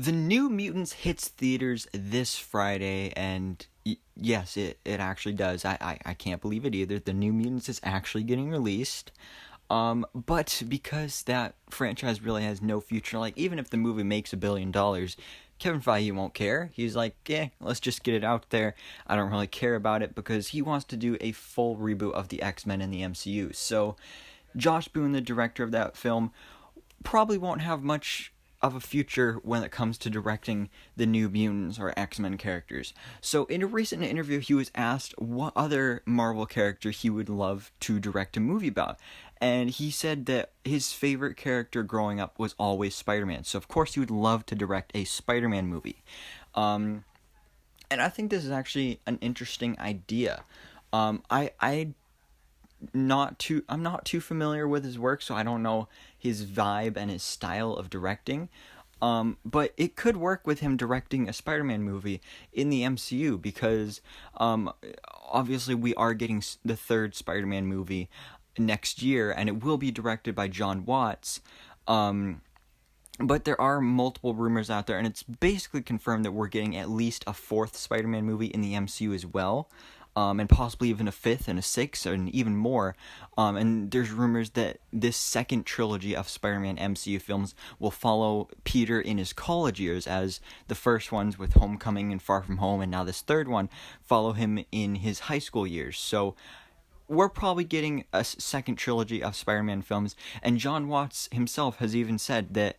The New Mutants hits theaters this Friday, and yes, it actually does. I can't believe it either. The New Mutants is actually getting released. But because that franchise really has no future, like, even if the movie makes $1 billion, Kevin Feige won't care. He's like, let's just get it out there. I don't really care about it because he wants to do a full reboot of the X-Men in the MCU. So, Josh Boone, the director of that film, probably won't have much of a future when it comes to directing the New Mutants or X-Men characters. So in a recent interview, he was asked what other Marvel character he would love to direct a movie about. And he said that his favorite character growing up was always Spider-Man. So of course he would love to direct a Spider-Man movie. And I think this is actually an interesting idea. I'm not too familiar with his work, so I don't know his vibe and his style of directing. But it could work with him directing a Spider-Man movie in the MCU because obviously we are getting the third Spider-Man movie next year, and it will be directed by Jon Watts. But there are multiple rumors out there, and it's basically confirmed that we're getting at least a fourth Spider-Man movie in the MCU as well. And possibly even a fifth and a sixth and even more. And there's rumors that this second trilogy of Spider-Man MCU films will follow Peter in his college years, as the first ones with Homecoming and Far From Home, and now this third one follow him in his high school years. So we're probably getting a second trilogy of Spider-Man films, and Jon Watts himself has even said that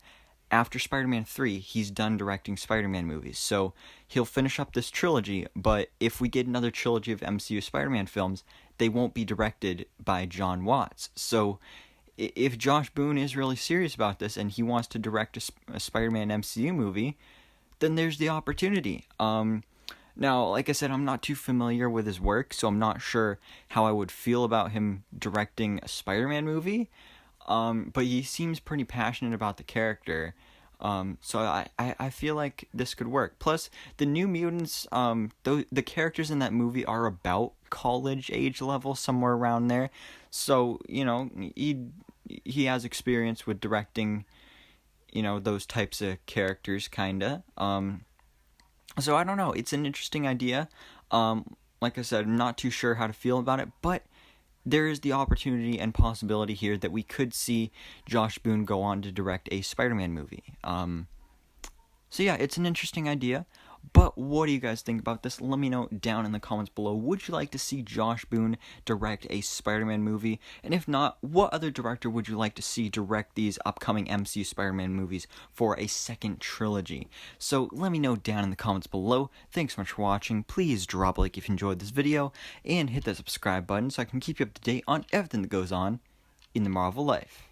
after Spider-Man 3, he's done directing Spider-Man movies. So he'll finish up this trilogy, but if we get another trilogy of MCU Spider-Man films, they won't be directed by Jon Watts. So if Josh Boone is really serious about this and he wants to direct a Spider-Man MCU movie, then there's the opportunity. Now, like I said, I'm not too familiar with his work, so I'm not sure how I would feel about him directing a Spider-Man movie. But he seems pretty passionate about the character. So I feel like this could work. Plus, the New Mutants, the characters in that movie are about college age level, somewhere around there. So, he has experience with directing, those types of characters, kinda. So I don't know. It's an interesting idea. Like I said, I'm not too sure how to feel about it, but there is the opportunity and possibility here that we could see Josh Boone go on to direct a Spider-Man movie. So yeah, it's an interesting idea. But what do you guys think about this? Let me know down in the comments below. Would you like to see Josh Boone direct a Spider-Man movie? And if not, what other director would you like to see direct these upcoming MCU Spider-Man movies for a second trilogy? So let me know down in the comments below. Thanks so much for watching. Please drop a like if you enjoyed this video, and hit that subscribe button so I can keep you up to date on everything that goes on in the Marvel life.